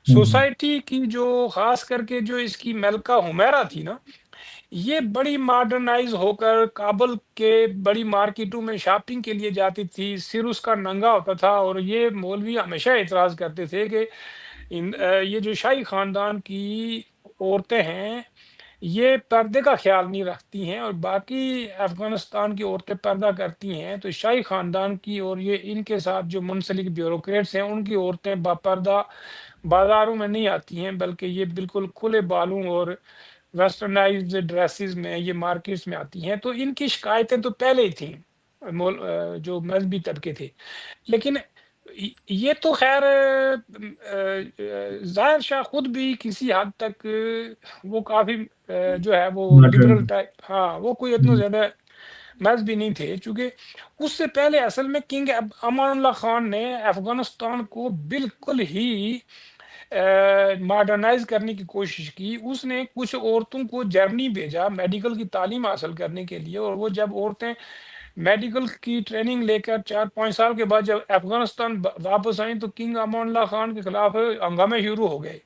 ہوں، سوسائٹی کی جو خاص کر کے جو اس کی ملکہ حمیرہ تھی نا، یہ بڑی ماڈرنائز ہو کر کابل کے بڑی مارکیٹوں میں شاپنگ کے لیے جاتی تھی، سر اس کا ننگا ہوتا تھا، اور یہ مولوی ہمیشہ اعتراض کرتے تھے کہ یہ جو شاہی خاندان کی عورتیں ہیں یہ پردے کا خیال نہیں رکھتی ہیں، اور باقی افغانستان کی عورتیں پردہ کرتی ہیں، تو شاہی خاندان کی اور یہ ان کے ساتھ جو منسلک بیوروکریٹس ہیں ان کی عورتیں باپردہ بازاروں میں نہیں آتی ہیں، بلکہ یہ بالکل کھلے بالوں اور ویسٹرنائزڈ ڈریسز میں یہ مارکیٹس میں آتی ہیں۔ تو ان کی شکایتیں تو پہلے ہی تھیں، جو مذہبی طبقے تھے، لیکن یہ تو خیر ظاہر شاہ خود بھی کسی حد تک وہ کافی جو ہے وہ ماڈرن لبرل ٹائپ، ہاں وہ کوئی اتنا ہوں، زیادہ مذہبی نہیں تھے، چونکہ اس سے پہلے اصل میں کنگ امان اللہ خان نے افغانستان کو بالکل ہی ماڈرنائز کرنے کی کوشش کی۔ اس نے کچھ عورتوں کو جرمنی بھیجا میڈیکل کی تعلیم حاصل کرنے کے لیے، اور وہ جب عورتیں میڈیکل کی ٹریننگ لے کر 4 5 سال کے بعد جب افغانستان واپس آئیں تو کنگ امان اللہ خان کے خلاف ہنگامے شروع ہو گئے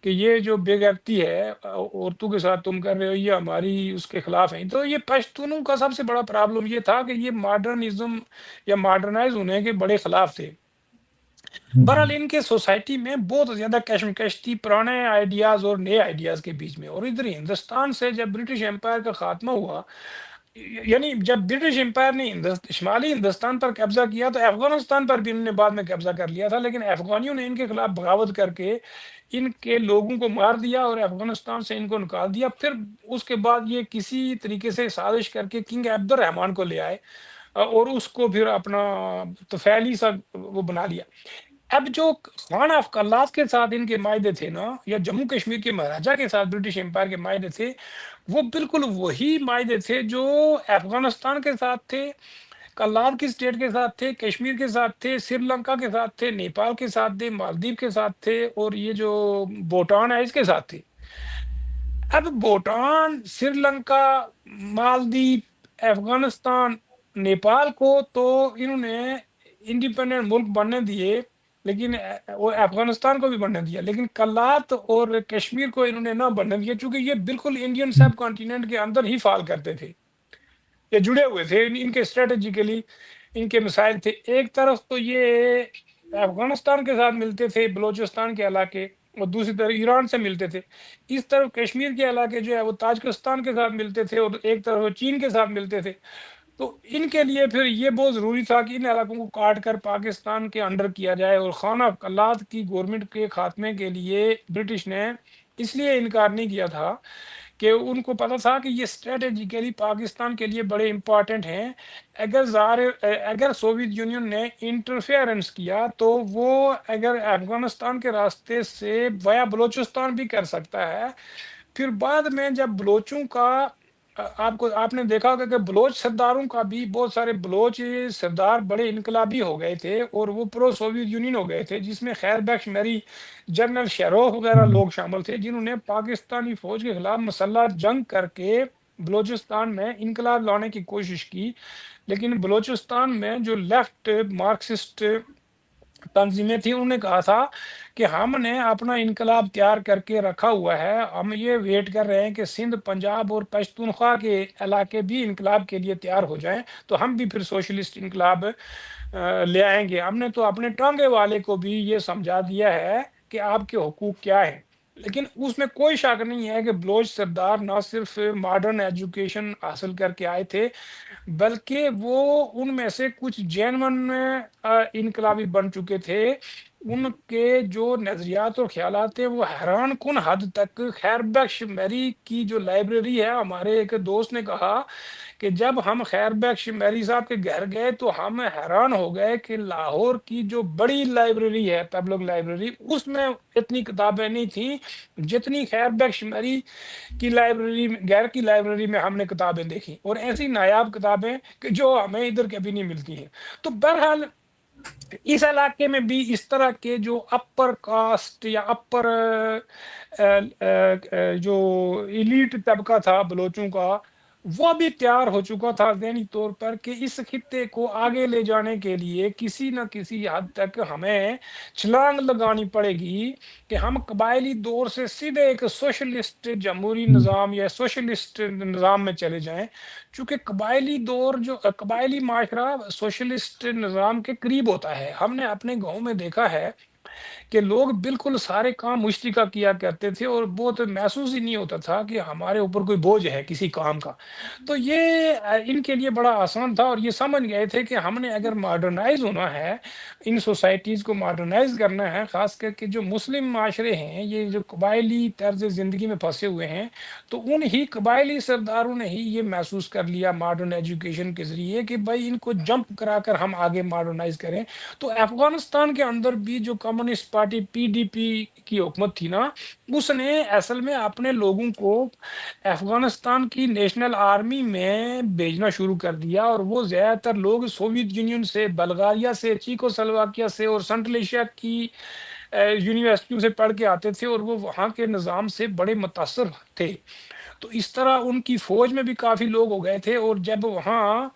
کہ یہ جو بے غیرتی ہے عورتوں کے ساتھ تم کر رہے ہو، یہ ہماری اس کے خلاف ہیں۔ تو یہ پشتونوں کا سب سے بڑا پرابلم یہ تھا کہ یہ ماڈرنزم یا ماڈرنائز ہونے کے بڑے خلاف تھے۔ بہرحال ہوں، ان کے سوسائٹی میں بہت زیادہ کشمکش تھی پرانے آئیڈیاز اور نئے آئیڈیاز کے بیچ میں، اور ادھر ہندوستان سے جب برٹش امپائر کا خاتمہ ہوا، یعنی جب برٹش امپائر نے شمالی ہندوستان پر قبضہ کیا تو افغانستان پر بھی انہوں نے بعد میں قبضہ کر لیا تھا، لیکن افغانیوں نے ان کے خلاف بغاوت کر کے ان کے لوگوں کو مار دیا اور افغانستان سے ان کو نکال دیا۔ پھر اس کے بعد یہ کسی طریقے سے سازش کر کے کنگ عبد الرحمان کو لے آئے، اور اس کو پھر اپنا طفیلی سا وہ بنا لیا۔ اب جو خان آف کلات کے ساتھ ان کے معاہدے تھے نا، یا جموں کشمیر کے مہاراجا کے ساتھ برٹش امپائر کے معاہدے تھے، وہ بالکل وہی معاہدے تھے جو افغانستان کے ساتھ تھے، کلات کی اسٹیٹ کے ساتھ تھے، کشمیر کے ساتھ تھے، سری لنکا کے ساتھ تھے، نیپال کے ساتھ تھے، مالدیپ کے ساتھ تھے، اور یہ جو بھوٹان ہے اس کے ساتھ تھے۔ اب بھوٹان، سری لنکا، مالدیپ، افغانستان، نیپال کو تو انہوں نے انڈیپینڈنٹ ملک بننے دیے، لیکن وہ افغانستان کو بھی بننے دیا، لیکن کلات اور کشمیر کو انہوں نے نہ بننے دیا، چونکہ یہ بالکل انڈین ہوں، سب کانٹیننٹ کے اندر ہی فال کرتے تھے، یہ جڑے ہوئے تھے، ان کے اسٹریٹجیکلی ان کے مسائل تھے۔ ایک طرف تو یہ افغانستان کے ساتھ ملتے تھے بلوچستان کے علاقے، اور دوسری طرف ایران سے ملتے تھے۔ اس طرف کشمیر کے علاقے جو ہے وہ تاجکستان کے ساتھ ملتے تھے، اور ایک طرف وہ چین کے ساتھ ملتے تھے۔ تو ان کے لیے پھر یہ بہت ضروری تھا کہ ان علاقوں کو کاٹ کر پاکستان کے انڈر کیا جائے، اور خانہ کلات کی گورنمنٹ کے خاتمے کے لیے برٹش نے اس لیے انکار نہیں کیا تھا کہ ان کو پتا تھا کہ یہ اسٹریٹجیکلی پاکستان کے لیے بڑے امپورٹنٹ ہیں۔ اگر سوویت یونین نے انٹرفیئرنس کیا تو وہ اگر افغانستان کے راستے سے ویا بلوچستان بھی کر سکتا ہے، پھر بعد میں جب بلوچوں کا آپ نے دیکھا ہوگا کہ بلوچ سرداروں کا بھی بہت سارے بلوچ سردار بڑے انقلابی ہو گئے تھے، اور وہ پرو سوویت یونین ہو گئے تھے، جس میں خیر بخش میری، جنرل شیروف وغیرہ ہوں، لوگ شامل تھے، جنہوں نے پاکستانی فوج کے خلاف مسلح جنگ کر کے بلوچستان میں انقلاب لانے کی کوشش کی۔ لیکن بلوچستان میں جو لیفٹ مارکسسٹ تنظیمیں تھیں انہوں نے کہا تھا کہ ہم نے اپنا انقلاب تیار کر کے رکھا ہوا ہے، ہم یہ ویٹ کر رہے ہیں کہ سندھ، پنجاب اور پشتونخوا کے علاقے بھی انقلاب کے لیے تیار ہو جائیں، تو ہم بھی پھر سوشلسٹ انقلاب لے آئیں گے۔ ہم نے تو اپنے ٹانگے والے کو بھی یہ سمجھا دیا ہے کہ آپ کے حقوق کیا ہیں۔ لیکن اس میں کوئی شک نہیں ہے کہ بلوچ سردار نہ صرف ماڈرن ایجوکیشن حاصل کر کے آئے تھے، بلکہ وہ ان میں سے کچھ جینون انقلابی بن چکے تھے۔ ان کے جو نظریات اور خیالات تھے وہ حیران کن حد تک، خیر بخش میری کی جو لائبریری ہے، ہمارے ایک دوست نے کہا کہ جب ہم خیر بخش میری صاحب کے گھر گئے تو ہم حیران ہو گئے کہ لاہور کی جو بڑی لائبریری ہے، پبلک لائبریری، اس میں اتنی کتابیں نہیں تھیں جتنی خیر بخش میری کی لائبریری میں، غیر کی لائبریری میں ہم نے کتابیں دیکھی، اور ایسی نایاب کتابیں کہ جو ہمیں ادھر کبھی نہیں ملتی ہیں۔ تو بہرحال اس علاقے میں بھی اس طرح کے جو اپر کاسٹ یا اپر جو ایلیٹ طبقہ تھا بلوچوں کا، وہ بھی تیار ہو چکا تھا ذہنی طور پر کہ اس خطے کو آگے لے جانے کے لیے کسی نہ کسی حد تک ہمیں چھلانگ لگانی پڑے گی کہ ہم قبائلی دور سے سیدھے ایک سوشلسٹ جمہوری نظام یا سوشلسٹ نظام میں چلے جائیں، چونکہ قبائلی دور جو قبائلی معاشرہ سوشلسٹ نظام کے قریب ہوتا ہے۔ ہم نے اپنے گاؤں میں دیکھا ہے کہ لوگ بالکل سارے کام مشترکہ کیا کرتے تھے اور بہت محسوس ہی نہیں ہوتا تھا کہ ہمارے اوپر کوئی بوجھ ہے کسی کام کا۔ تو یہ ان کے لیے بڑا آسان تھا، اور یہ سمجھ گئے تھے کہ ہم نے اگر ماڈرنائز ہونا ہے، ان سوسائٹیز کو ماڈرنائز کرنا ہے، خاص کر کے جو مسلم معاشرے ہیں، یہ جو قبائلی طرز زندگی میں پھنسے ہوئے ہیں، تو ان ہی قبائلی سرداروں نے ہی یہ محسوس کر لیا ماڈرن ایجوکیشن کے ذریعے کہ بھائی ان کو جمپ کرا کر ہم آگے ماڈرنائز کریں۔ تو افغانستان کے اندر بھی جو communist party P D P کی حکومت تھی نا، اس نے اصل میں اپنے لوگوں کو افغانستان کی نیشنل آرمی میں بھیجنا شروع کر دیا، اور وہ زیادہ تر لوگ سوویت یونین سے، بلغاریہ سے، چیکو سلواکیہ سے اور سنٹرل ایشیا کی یونیورسٹیوں سے پڑھ کے آتے تھے، اور وہ وہاں کے نظام سے بڑے متاثر تھے۔ تو اس طرح ان کی فوج میں بھی کافی لوگ ہو گئے تھے، اور جب وہاں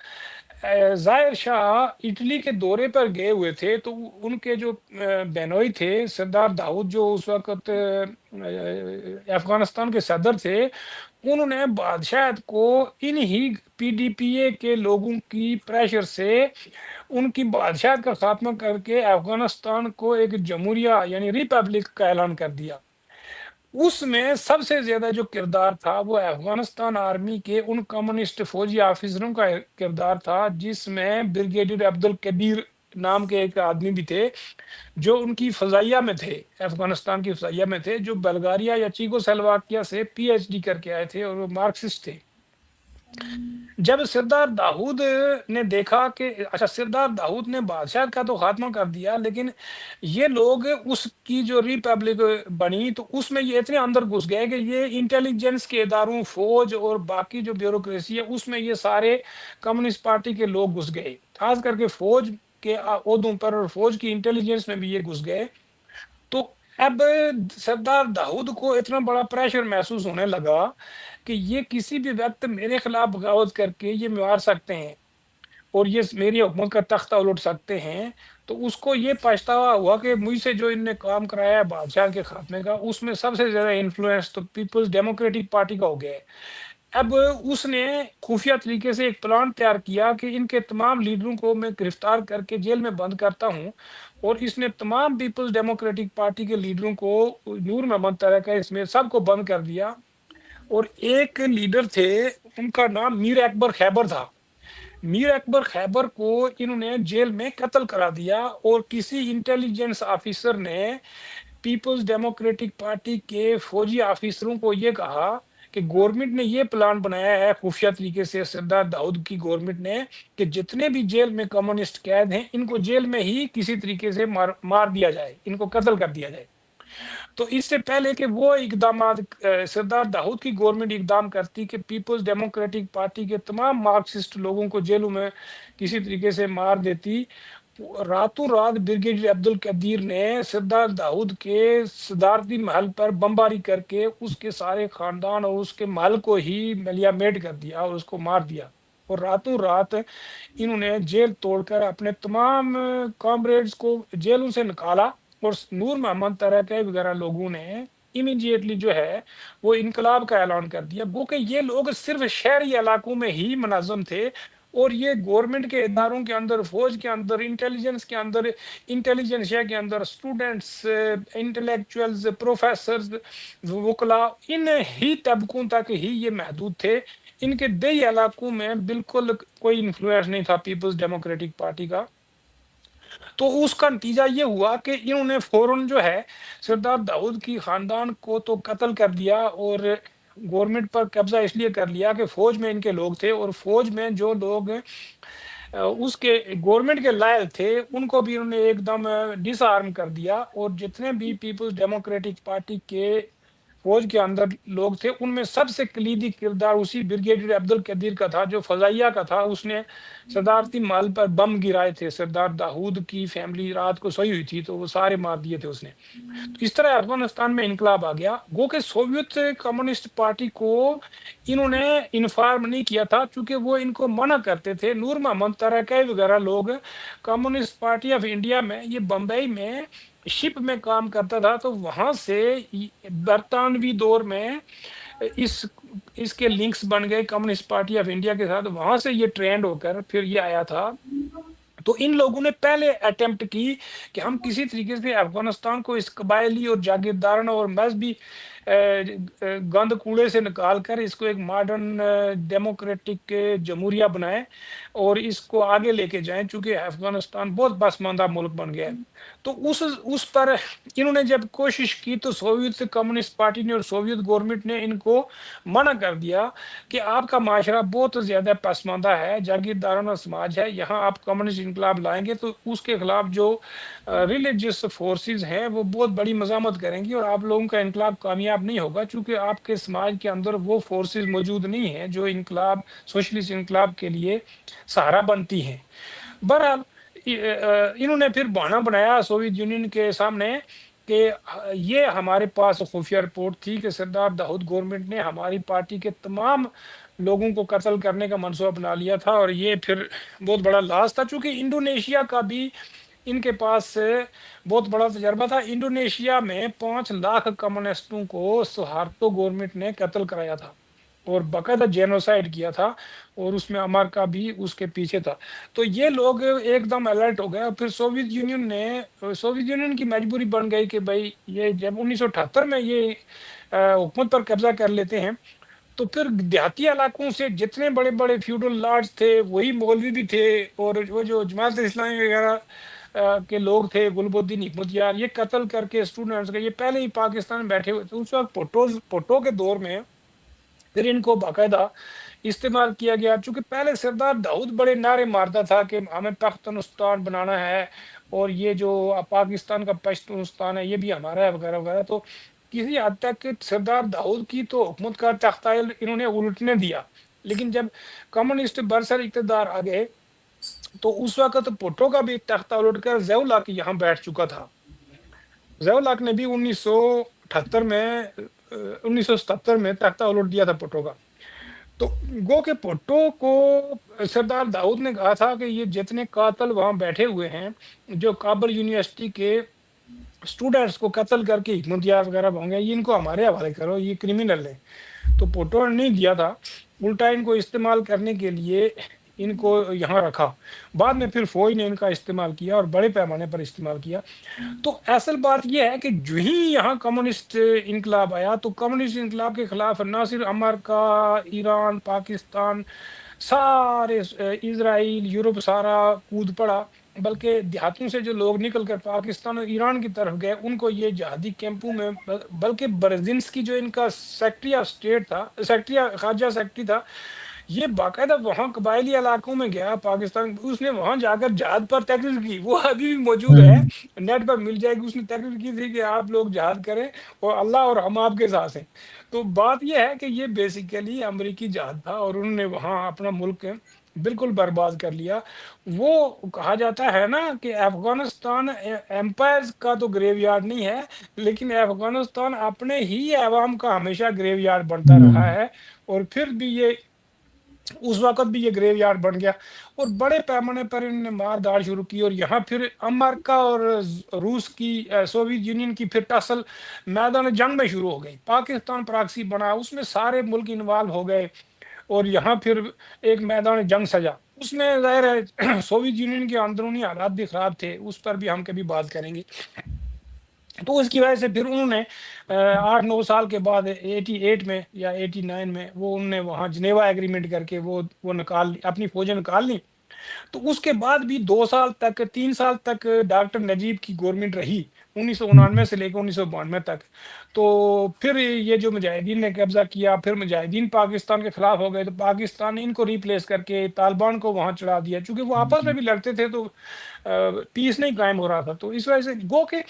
ظاہر شاہ اٹلی کے دورے پر گئے ہوئے تھے، تو ان کے جو بہنوئی تھے سردار داؤد، جو اس وقت افغانستان کے صدر تھے، انہوں نے بادشاہت کو ان ہی پی ڈی پی اے کے لوگوں کی پریشر سے ان کی بادشاہت کا خاتمہ کر کے افغانستان کو ایک جمہوریہ یعنی ریپبلک کا اعلان کر دیا۔ اس میں سب سے زیادہ جو کردار تھا وہ افغانستان آرمی کے ان کمیونسٹ فوجی آفیسروں کا کردار تھا، جس میں بریگیڈیئر عبد الکبیر نام کے ایک آدمی بھی تھے، جو ان کی فضائیہ میں تھے، افغانستان کی فضائیہ میں تھے، جو بلغاریہ یا چیکو سلواکیہ سے پی ایچ ڈی کر کے آئے تھے، اور وہ مارکسسٹ تھے۔ جب سردار داؤد نے دیکھا کہ اچھا، سردار داؤد نے بادشاہ کا تو خاتمہ کر دیا، لیکن یہ لوگ اس کی جو ریپبلک بنی تو اس میں یہ اتنے اندر گھس گئے کہ یہ انٹیلیجنس کے اداروں، فوج اور باقی جو بیوروکریسی ہے، اس میں یہ سارے کمیونسٹ پارٹی کے لوگ گھس گئے، خاص کر کے فوج کے عہدوں پر اور فوج کی انٹیلیجنس میں بھی یہ گھس گئے۔ تو اب سردار داؤد کو اتنا بڑا پریشر محسوس ہونے لگا کہ یہ کسی بھی وقت میرے خلاف بغاوت کر کے یہ مار سکتے ہیں، اور یہ میری حکومت کا تختہ الٹ سکتے ہیں۔ تو اس کو یہ پچھتاوا ہوا کہ مجھ سے جو ان نے کام کرایا ہے بادشاہ کے خاتمے کا، اس میں سب سے زیادہ انفلوئنس تو پیپلز ڈیموکریٹک پارٹی کا ہو گیا ہے۔ اب اس نے خفیہ طریقے سے ایک پلان تیار کیا کہ ان کے تمام لیڈروں کو میں گرفتار کر کے جیل میں بند کرتا ہوں، اور اس نے تمام پیپلز ڈیموکریٹک پارٹی کے لیڈروں کو نور محمد طارق اس میں سب کو بند کر دیا، اور ایک لیڈر تھے، ان کا نام میر اکبر خیبر تھا۔ میر اکبر خیبر کو انہوں نے جیل میں قتل کرا دیا، اور کسی انٹیلیجنس آفیسر نے پیپلز ڈیموکریٹک پارٹی کے فوجی آفیسروں کو یہ کہا کہ گورنمنٹ نے یہ پلان بنایا ہے خفیہ طریقے سے، سردار داؤد کی گورنمنٹ نے، کہ جتنے بھی جیل میں کمیونسٹ قید ہیں ان کو جیل میں ہی کسی طریقے سے مار دیا جائے، ان کو قتل کر دیا جائے۔ تو اس سے پہلے کہ وہ اقدامات سردار داؤد کی گورنمنٹ اقدام کرتی کہ پیپلز ڈیموکریٹک پارٹی کے تمام مارکسسٹ لوگوں کو جیلوں میں کسی طریقے سے مار دیتی، راتوں رات بریگیڈیئر عبد القدیر نے سردار داؤد کے صدارتی محل پر بمباری کر کے اس کے سارے خاندان اور اس کے محل کو ہی ملیا میٹ کر دیا اور اس کو مار دیا، اور راتوں رات انہوں نے جیل توڑ کر اپنے تمام کامریڈز کو جیلوں سے نکالا، اور نور محمد ترکے وغیرہ لوگوں نے امیڈیٹلی جو ہے وہ انقلاب کا اعلان کر دیا۔ گو کہ یہ لوگ صرف شہری علاقوں میں ہی منظم تھے، اور یہ گورنمنٹ کے اداروں کے اندر، فوج کے اندر، انٹیلیجنس کے اندر، انٹیلیجنسیا کے اندر، اسٹوڈنٹس، انٹلیکچوئلز، پروفیسرز، وکلا، ان ہی طبقوں تک ہی یہ محدود تھے۔ ان کے دیہی علاقوں میں بالکل کوئی انفلوئنس نہیں تھا پیپلز ڈیموکریٹک پارٹی کا۔ تو اس کا نتیجہ یہ ہوا کہ انہوں نے فوراً جو ہے سردار داؤد کی خاندان کو تو قتل کر دیا، اور گورنمنٹ پر قبضہ اس لیے کر لیا کہ فوج میں ان کے لوگ تھے، اور فوج میں جو لوگ اس کے گورنمنٹ کے لائل تھے ان کو بھی انہوں نے ایک دم ڈس آرم کر دیا، اور جتنے بھی پیپلز ڈیموکریٹک پارٹی کے فوج کے اندر لوگ تھے، ان میں سب سے کلیدی کردار اسی بریگیڈیئر عبد القدیر کا تھا جو فضائیہ کا تھا. اس نے صدارتی مال پر بم گرائے تھے. سردار داؤد کی فیملی رات کو سوئی ہوئی تھی تو وہ سارے مار دیے تھے اس نے. تو اس طرح افغانستان میں انقلاب آ گیا. گو کہ سوویت کمیونسٹ پارٹی کو انہوں نے انفارم نہیں کیا تھا چونکہ وہ ان کو منع کرتے تھے. نور محمد ترکئی وغیرہ لوگ کمیونسٹ پارٹی آف انڈیا میں، یہ بمبئی میں شپ میں کام کرتا تھا، تو وہاں سے برطانوی دور میں اس اس کے لنکس بن گئے کمیونسٹ پارٹی آف انڈیا کے ساتھ. وہاں سے یہ ٹرینڈ ہو کر پھر یہ آیا تھا. تو ان لوگوں نے پہلے اٹیمپٹ کی کہ ہم کسی طریقے سے افغانستان کو اس قبائلی اور جاگیردارانہ اور مذہبی گند کوڑے سے نکال کر اس کو ایک ماڈرن ڈیموکریٹک جمہوریہ بنائیں اور اس کو آگے لے کے جائیں، چونکہ افغانستان بہت پسماندہ ملک بن گیا ہے. تو اس پر انہوں نے جب کوشش کی تو سوویت کمیونسٹ پارٹی نے اور سوویت گورنمنٹ نے ان کو منع کر دیا کہ آپ کا معاشرہ بہت زیادہ پسماندہ ہے، جاگیردارانہ سماج ہے، یہاں آپ کمیونسٹ انقلاب لائیں گے تو اس کے خلاف جو ریلیجس فورسز ہیں وہ بہت بڑی مزاحمت کریں گی اور آپ لوگوں کا انقلاب کامیاب نہیں ہوگا، چونکہ آپ کے سماج کے اندر وہ فورسز موجود نہیں ہیں جو انقلاب، سوشلسٹ انقلاب کے لیے سہارا بنتی ہیں. بہرحال انہوں نے پھر بہانہ بنایا سوویت یونین کے سامنے کہ یہ ہمارے پاس خفیہ رپورٹ تھی کہ سردار داؤد گورنمنٹ نے ہماری پارٹی کے تمام لوگوں کو قتل کرنے کا منصوبہ بنا لیا تھا. اور یہ پھر بہت بڑا لاس تھا چونکہ انڈونیشیا کا بھی ان کے پاس بہت بڑا تجربہ تھا. انڈونیشیا میں 5 لاکھ کمیونسٹوں کو سہارتو گورنمنٹ نے قتل کرایا تھا اور باقاعدہ جینوسائڈ کیا تھا، اور اس میں امریکہ بھی اس کے پیچھے تھا. تو یہ لوگ ایک دم الرٹ ہو گئے اور پھر سوویت یونین کی مجبوری بن گئی کہ بھائی یہ جب 1978 میں یہ حکومت پر قبضہ کر لیتے ہیں تو پھر دیہاتی علاقوں سے جتنے بڑے بڑے فیوڈل لارڈز تھے، وہی مولوی بھی تھے اور وہ جو جماعت اسلامی وغیرہ کے لوگ تھے، گلب الدین حکمت یار، یہ قتل کر کے اسٹوڈنٹس کے، یہ پہلے ہی پاکستان میں بیٹھے ہوئے تھے. اس وقت پھٹو کے دور میں پھر ان کو باقاعدہ استعمال کیا گیا. چونکہ پہلے سردار داؤد بڑے نعرے مارتا تھا کہ ہمیں پختونستان بنانا ہے اور یہ جو پاکستان کا پشتونستان ہے یہ بھی ہمارا ہے وغیرہ وغیرہ. تو کسی حد تک سردار داؤد کی تو حکومت کا تختہ انہوں نے الٹنے دیا. لیکن جب کمیونسٹ برسر اقتدار آ گئے تو اس وقت بھٹو کا بھی تختہ الٹ کر ضیاء الحق یہاں بیٹھ چکا تھا. ضیاء الحق نے بھی 1978 میں 1977 میں تختہ الٹ دیا تھا بھٹو کا. تو گو کہ بھٹو کو سردار داؤد نے کہا تھا کہ یہ جتنے قاتل وہاں بیٹھے ہوئے ہیں جو کابل یونیورسٹی کے اسٹوڈنٹس کو قتل کر کے حکمت یار وغیرہ ہوں گے، یہ ان کو ہمارے حوالے کرو، یہ کرمنل ہے. تو بھٹو نے نہیں دیا تھا، الٹا ان کو استعمال کرنے کے لیے ان کو یہاں رکھا. بعد میں پھر فوج نے ان کا استعمال کیا اور بڑے پیمانے پر استعمال کیا. تو اصل بات یہ ہے کہ جو ہی یہاں کمیونسٹ انقلاب آیا تو کمیونسٹ انقلاب کے خلاف نہ صرف امریکہ، ایران، پاکستان، سارے اسرائیل، یورپ سارا کود پڑا، بلکہ دیہاتوں سے جو لوگ نکل کر پاکستان اور ایران کی طرف گئے ان کو یہ جہادی کیمپوں میں، بلکہ برزنسکی جو ان کا سیکٹری آف اسٹیٹ تھا، سیکٹری خارجہ سیکٹری تھا، یہ باقاعدہ وہاں قبائلی علاقوں میں گیا پاکستان، اس نے وہاں جا کر جہاد پر تقریر کی. وہ ابھی بھی موجود ہے، ہوں نیٹ پر مل جائے گی. اس نے تقریر کی تھی کہ آپ لوگ جہاد کریں اور اللہ اور ہم آپ کے ساتھ ہیں. تو بات یہ ہے کہ یہ بیسیکلی امریکی جہاد تھا اور انہوں نے وہاں اپنا ملک بالکل برباد کر لیا. وہ کہا جاتا ہے نا کہ افغانستان ایمپائرز کا تو گریو یارڈ نہیں ہے، لیکن افغانستان اپنے ہی عوام کا ہمیشہ گریو یارڈ بنتا ہوں رہا ہے. اور پھر بھی یہ اس وقت بھی یہ گریو یارڈ بن گیا اور بڑے پیمانے پر انہوں نے مار داڑ شروع کی. اور یہاں پھر امریکہ اور روس کی، سوویت یونین کی پھر ٹسل میدان جنگ میں شروع ہو گئی. پاکستان پراکسی بنا، اس میں سارے ملک انوالو ہو گئے اور یہاں پھر ایک میدان جنگ سجا. اس میں ظاہر ہے سوویت یونین کے اندرونی حالات بھی خراب تھے، اس پر بھی ہم کبھی بات کریں گے. تو اس کی وجہ سے پھر انہوں نے 8-9 سال کے بعد 88 میں یا 89 میں وہ انہوں نے وہاں جنیوا ایگریمنٹ کر کے وہ نکال لی، اپنی فوجیں نکال لی. تو اس کے بعد بھی 2 سال تک، 3 سال تک ڈاکٹر نجیب کی گورنمنٹ رہی، 1999 سے لے کے 1992 تک. تو پھر یہ جو مجاہدین نے قبضہ کیا، پھر مجاہدین پاکستان کے خلاف ہو گئے تو پاکستان نے ان کو ریپلیس کر کے طالبان کو وہاں چڑھا دیا، چونکہ وہ آپس میں بھی لڑتے تھے تو پیس نہیں قائم ہو رہا تھا. تو اس وجہ سے گو کہ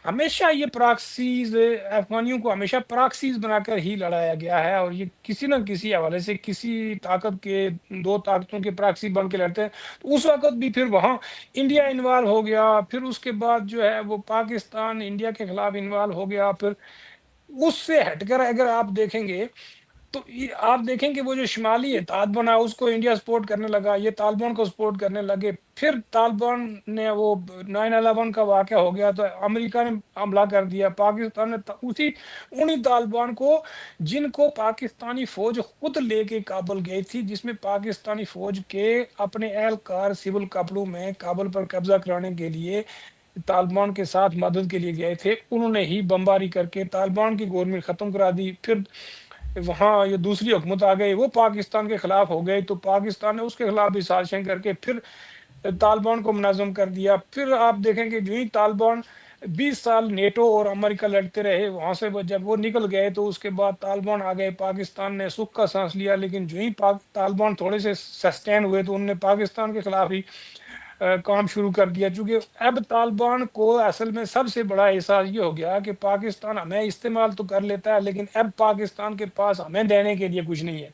ہمیشہ یہ پراکسیز افغانیوں کو ہمیشہ پراکسیز بنا کر ہی لڑایا گیا ہے، اور یہ کسی نہ کسی حوالے سے کسی طاقت کے، دو طاقتوں کے پراکسی بن کے لڑتے ہیں۔ تو اس وقت بھی پھر وہاں انڈیا انوالو ہو گیا، پھر اس کے بعد جو ہے وہ پاکستان انڈیا کے خلاف انوالو ہو گیا، پھر اس سے ہٹ کر اگر آپ دیکھیں گے تو آپ دیکھیں کہ وہ جو شمالی اتحاد بنا اس کو انڈیا سپورٹ کرنے لگا، یہ طالبان کو سپورٹ کرنے لگے، پھر طالبان نے وہ 9/11 کا واقعہ ہو گیا تو امریکہ نے حملہ کر دیا، پاکستان نے انہی طالبان کو، جن کو پاکستانی فوج خود لے کے کابل گئی تھی، جس میں پاکستانی فوج کے اپنے اہلکار سول کپڑوں میں کابل پر قبضہ کرانے کے لیے طالبان کے ساتھ مدد کے لیے گئے تھے، انہوں نے ہی بمباری کر کے طالبان کی گورنمنٹ ختم کرا دی۔ پھر وہاں یہ دوسری حکومت آ گئی، وہ پاکستان کے خلاف ہو گئی، تو پاکستان نے اس کے خلاف بھی سازشیں کر کے پھر طالبان کو منظم کر دیا۔ پھر آپ دیکھیں کہ جو ہی طالبان 20 سال نیٹو اور امریکہ لڑتے رہے، وہاں سے جب وہ نکل گئے تو اس کے بعد طالبان آ گئے، پاکستان نے سکھ کا سانس لیا، لیکن جو ہی طالبان تھوڑے سے سسٹین ہوئے تو انہوں نے پاکستان کے خلاف ہی کام شروع کر دیا، چونکہ اب طالبان کو اصل میں سب سے بڑا احساس یہ ہو گیا کہ پاکستان ہمیں استعمال تو کر لیتا ہے، لیکن اب پاکستان کے پاس ہمیں دینے کے لیے کچھ نہیں ہے۔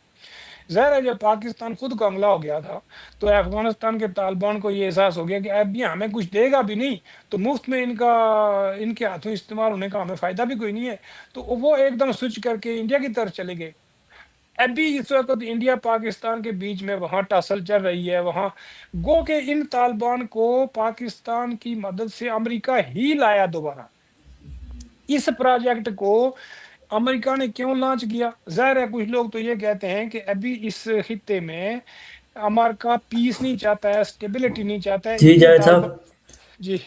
ظاہر ہے جب پاکستان خود کا حملہ ہو گیا تھا تو افغانستان کے طالبان کو یہ احساس ہو گیا کہ اب بھی ہمیں کچھ دے گا بھی نہیں، تو مفت میں ان کے ہاتھوں استعمال ہونے کا ہمیں فائدہ بھی کوئی نہیں ہے، تو وہ ایک دم سوئچ کر کے انڈیا کی طرف چلے گئے۔ ابھی اس وقت انڈیا پاکستان کے بیچ میں وہاں ٹاسل چل رہی ہے، وہاں گو کہ ان طالبان کو پاکستان کی مدد سے امریکہ ہی لایا دوبارہ۔ اس پروجیکٹ کو امریکہ نے کیوں لانچ کیا؟ ظاہر ہے کچھ لوگ تو یہ کہتے ہیں کہ ابھی اس خطے میں امریکہ پیس نہیں چاہتا ہے، اسٹیبلٹی نہیں چاہتا ہے، جی ان جاوید صاحب، طالبان۔ جی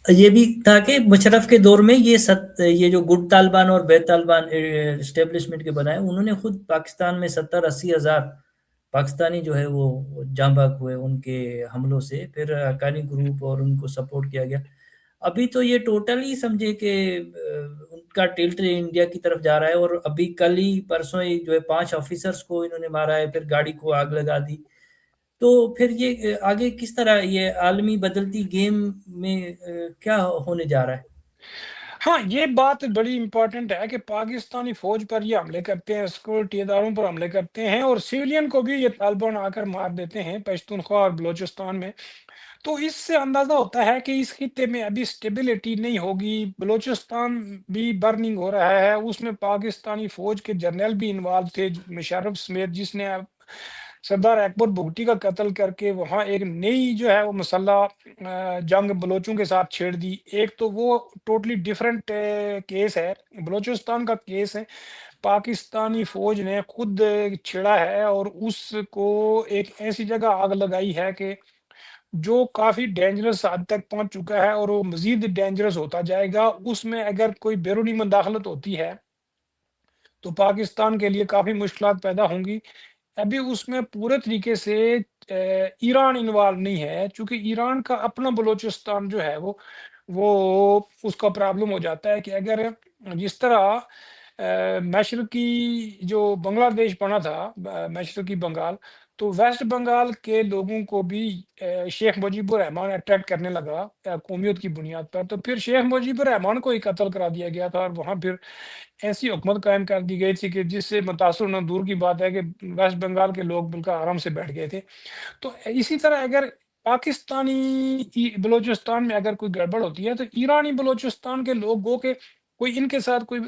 یہ بھی تھا کہ مشرف کے دور میں یہ جو گڈ طالبان اور بید طالبان اسٹیبلشمنٹ کے بنائے، انہوں نے خود پاکستان میں 70-80 ہزار پاکستانی جو ہے وہ جاں بحق ہوئے ان کے حملوں سے، پھر حقانی گروپ اور ان کو سپورٹ کیا گیا۔ ابھی تو یہ ٹوٹلی سمجھے کہ ان کا ٹلٹ انڈیا کی طرف جا رہا ہے، اور ابھی کل ہی پرسوں ہی جو ہے 5 آفیسرز کو انہوں نے مارا ہے، پھر گاڑی کو آگ لگا دی۔ تو پھر یہ آگے کس طرح یہ عالمی بدلتی گیم میں کیا ہونے جا رہا ہے؟ ہاں، یہ بات بڑی امپورٹنٹ ہے کہ پاکستانی فوج پر یہ حملے کرتے ہیں، سیکورٹی اداروں پر حملے کرتے ہیں، اور سویلین کو بھی یہ طالبان آ کر مار دیتے ہیں پشتونخوا اور بلوچستان میں۔ تو اس سے اندازہ ہوتا ہے کہ اس خطے میں ابھی سٹیبلٹی نہیں ہوگی۔ بلوچستان بھی برننگ ہو رہا ہے، اس میں پاکستانی فوج کے جرنیل بھی انوالو تھے، مشرف سمیت، جس نے سردار اکبر بگٹی کا قتل کر کے وہاں ایک نئی جو ہے وہ مسلح جنگ بلوچوں کے ساتھ چھیڑ دی۔ ایک تو وہ ٹوٹلی ڈیفرنٹ کیس ہے، بلوچستان کا کیس ہے، پاکستانی فوج نے خود چھیڑا ہے اور اس کو ایک ایسی جگہ آگ لگائی ہے کہ جو کافی ڈینجرس حد تک پہنچ چکا ہے، اور وہ مزید ڈینجرس ہوتا جائے گا۔ اس میں اگر کوئی بیرونی مداخلت ہوتی ہے تو پاکستان کے لیے کافی مشکلات پیدا ہوں گی۔ ابھی اس میں پورے طریقے سے ایران انوالو نہیں ہے، چونکہ ایران کا اپنا بلوچستان جو ہے وہ اس کا پرابلم ہو جاتا ہے کہ اگر جس طرح مشرقی جو بنگلہ دیش بنا تھا، مشرقی بنگال، تو ویسٹ بنگال کے لوگوں کو بھی شیخ مجیب الرحمان اٹریکٹ کرنے لگا قومیت کی بنیاد پر، تو پھر شیخ مجیب الرحمان کو ہی قتل کرا دیا گیا تھا، اور وہاں پھر ایسی حکومت قائم کر دی گئی تھی کہ جس سے متاثر نہ دور کی بات ہے کہ ویسٹ بنگال کے لوگ بالکل آرام سے بیٹھ گئے تھے۔ تو اسی طرح اگر پاکستانی بلوچستان میں اگر کوئی گڑبڑ ہوتی ہے تو ایرانی بلوچستان کے لوگ گو کہ کوئی ان کے ساتھ کوئی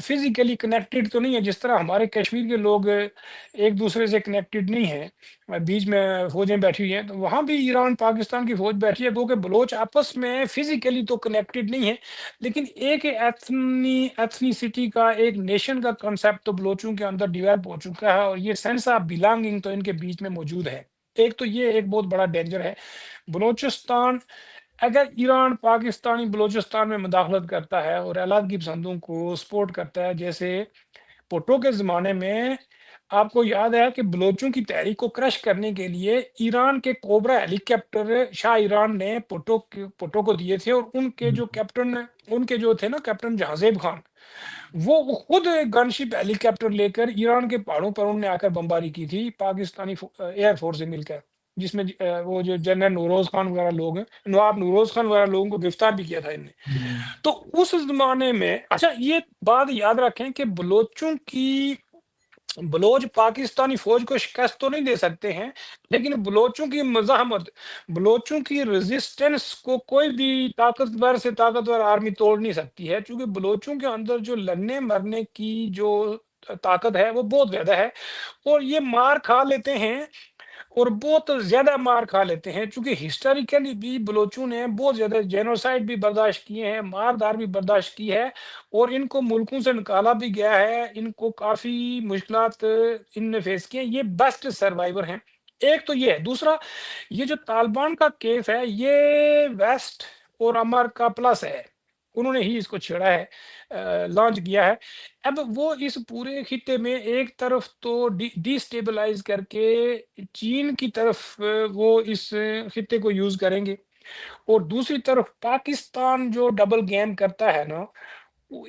فزیکلی کنیکٹڈ تو نہیں ہے، جس طرح ہمارے کشمیر کے لوگ ایک دوسرے سے کنیکٹڈ نہیں ہیں، بیچ میں فوجیں بیٹھی ہوئی ہیں، تو وہاں بھی ایران پاکستان کی فوج بیٹھی ہے، گو کہ بلوچ آپس میں فزیکلی تو کنیکٹڈ نہیں ہے، لیکن ایک ایتھنیسٹی کا، ایک نیشن کا کنسیپٹ تو بلوچوں کے اندر ڈیولپ ہو چکا ہے، اور یہ سینس آف بلانگنگ تو ان کے بیچ میں موجود ہے۔ ایک تو یہ ایک بہت بڑا ڈینجر ہے بلوچستان۔ اگر ایران پاکستانی بلوچستان میں مداخلت کرتا ہے اور علیحدگی پسندوں کو سپورٹ کرتا ہے، جیسے بھٹو کے زمانے میں آپ کو یاد ہے کہ بلوچوں کی تحریک کو کرش کرنے کے لیے ایران کے کوبرا ہیلی کاپٹر شاہ ایران نے بھٹو کو دیے تھے، اور ان کے جو کیپٹن، ان کے جو تھے نا کیپٹن جہازیب خان، وہ خود گن شپ ہیلی کاپٹر لے کر ایران کے پہاڑوں پر انہوں نے آ کر بمباری کی تھی پاکستانی ایئر فورس سے مل کر۔ جس میں وہ جو جنرل نوروز خان وغیرہ لوگ ہیں، نواب نوروز خان وغیرہ لوگوں کو گرفتار بھی کیا تھا ان نے۔ تو اس زمانے میں اچھا یہ بات یاد رکھیں کہ بلوچ پاکستانی فوج کو شکست تو نہیں دے سکتے ہیں، لیکن بلوچوں کی مزاحمت، بلوچوں کی ریزسٹنس کو کوئی بھی طاقتور سے طاقتور آرمی توڑ نہیں سکتی ہے، چونکہ بلوچوں کے اندر جو لڑنے مرنے کی جو طاقت ہے وہ بہت زیادہ ہے، اور یہ مار کھا لیتے ہیں، اور بہت زیادہ مار کھا لیتے ہیں، چونکہ ہسٹوریکلی بھی بلوچوں نے بہت زیادہ جینوسائڈ بھی برداشت کیے ہیں، مار دار بھی برداشت کی ہے، اور ان کو ملکوں سے نکالا بھی گیا ہے، ان کو کافی مشکلات ان نے فیس کیے ہیں، یہ بیسٹ سروائیور ہیں۔ ایک تو یہ ہے، دوسرا یہ جو طالبان کا کیس ہے یہ ویسٹ اور امریکہ پلس ہے، انہوں نے ہی اس کو چھیڑا ہے، لانچ کیا ہے۔ اب وہ اس پورے خطے میں ایک طرف تو ڈی سٹیبلائز کر کے چین کی طرف وہ اس خطے کو یوز کریں گے، اور دوسری طرف پاکستان جو ڈبل گیم کرتا ہے نا، وہ-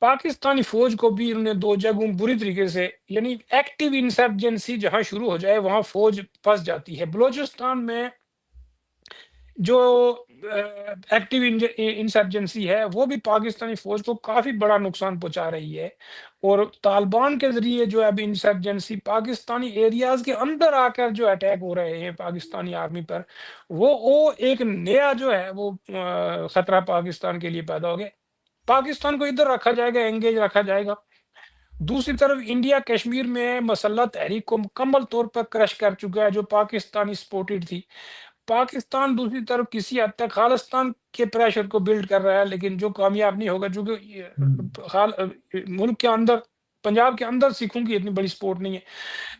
پاکستانی فوج کو بھی انہوں نے دو جگہوں بری طریقے سے، یعنی ایکٹیو انسرجنسی جہاں شروع ہو جائے وہاں فوج پھنس جاتی ہے۔ بلوچستان میں جو ایکٹیو انسرجنسی ہے وہ بھی پاکستانی فوج کو کافی بڑا نقصان پہنچا رہی ہے، اور طالبان کے ذریعے جو اب انسرجنسی پاکستانی ایریاز کے اندر آ کر جو اٹیک ہو رہے ہیں پاکستانی آرمی پر، وہ ایک نیا جو ہے وہ خطرہ پاکستان کے لیے پیدا ہو گیا۔ پاکستان کو ادھر رکھا جائے گا، انگیج رکھا جائے گا، دوسری طرف انڈیا کشمیر میں مسلح تحریک کو مکمل طور پر کرش کر چکا ہے جو پاکستانی سپورٹڈ تھی۔ پاکستان دوسری طرف کسی حد تک خالستان کے پریشر کو بلڈ کر رہا ہے، لیکن جو کامیاب نہیں ہوگا، چونکہ ملک کے اندر، پنجاب کے اندر سکھوں کی اتنی بڑی سپورٹ نہیں ہے۔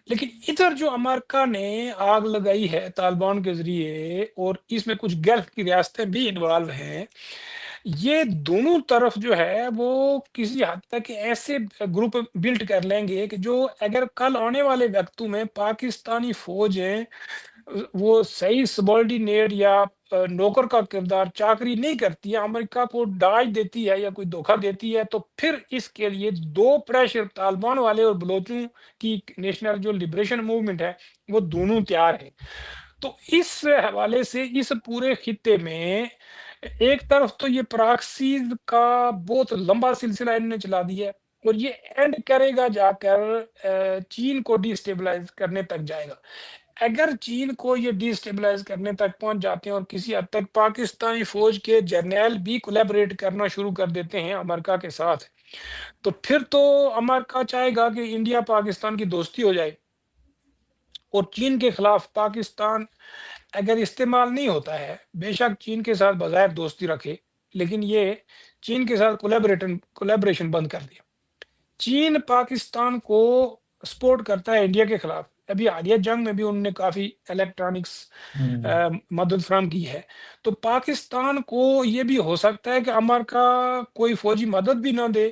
لیکن ادھر جو امریکہ نے آگ لگائی ہے طالبان کے ذریعے، اور اس میں کچھ گلف کی ریاستیں بھی انوالو ہیں، یہ دونوں طرف جو ہے وہ کسی حد تک ایسے گروپ بلڈ کر لیں گے کہ جو اگر کل آنے والے وقتوں میں پاکستانی فوجیں وہ صحیح سبارڈینیٹ یا نوکر کا کردار چاکری نہیں کرتی ہے، امریکہ کو ڈاج دیتی ہے یا کوئی دھوکہ دیتی ہے، تو پھر اس کے لیے دو پریشر طالبان والے اور بلوچوں کی نیشنل جو لبریشن موومنٹ ہے وہ دونوں تیار ہیں۔ تو اس حوالے سے اس پورے خطے میں ایک طرف تو یہ پراکسیز کا بہت لمبا سلسلہ انہوں نے چلا دیا ہے، اور یہ اینڈ کرے گا جا کر چین کو ڈی سٹیبلائز کرنے تک جائے گا۔ اگر چین کو یہ ڈی سٹیبلائز کرنے تک پہنچ جاتے ہیں اور کسی حد تک پاکستانی فوج کے جرنیل بھی کولیبریٹ کرنا شروع کر دیتے ہیں امریکہ کے ساتھ، تو پھر تو امریکہ چاہے گا کہ انڈیا پاکستان کی دوستی ہو جائے، اور چین کے خلاف پاکستان اگر استعمال نہیں ہوتا ہے، بے شک چین کے ساتھ بظاہر دوستی رکھے، لیکن یہ چین کے ساتھ کولیبریشن بند کر دیا۔ چین پاکستان کو سپورٹ کرتا ہے انڈیا کے خلاف، ابھی حالیہ جنگ میں بھی انہوں نے کافی الیکٹرانکس مدد فراہم کی ہے، تو پاکستان کو یہ بھی ہو سکتا ہے کہ امریکہ کوئی فوجی مدد بھی نہ دے،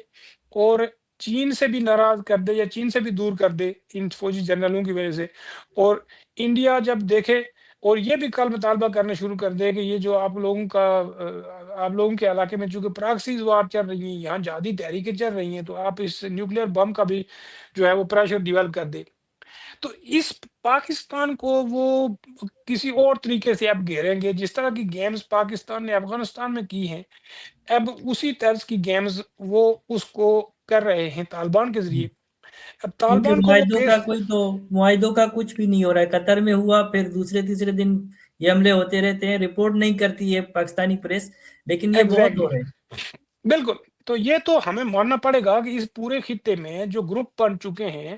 اور چین سے بھی ناراض کر دے یا چین سے بھی دور کر دے ان فوجی جنرلوں کی وجہ سے، اور انڈیا جب دیکھے اور یہ بھی کل مطالبہ کرنا شروع کر دے کہ یہ جو آپ لوگوں کا آپ لوگوں کے علاقے میں چونکہ پراکسیز وار چل رہی ہیں، یہاں جہادی تحریکیں چل رہی ہیں، تو آپ اس نیوکلیئر بم کا بھی جو ہے وہ پریشر ڈیولپ کر دے، تو اس پاکستان کو وہ کسی اور طریقے سے اب گھیریں گے، جس طرح کی گیمز پاکستان نے افغانستان میں کی ہیں، اب اسی طرز کی گیمز وہ اس کو کر رہے ہیں طالبان کے ذریعے۔ اب کیونکہ طالبان کو وہ معاہدوں کا کیس، کوئی تو معاہدوں کا کچھ بھی نہیں ہو رہا ہے، قطر میں ہوا، پھر دوسرے تیسرے دن یہ حملے ہوتے رہتے ہیں، رپورٹ نہیں کرتی ہے پاکستانی پریس، لیکن یہ بہت ایگزیکٹلی، ہو رہے ہیں۔ بالکل، تو یہ تو ہمیں ماننا پڑے گا کہ اس پورے خطے میں جو گروپ بن چکے ہیں،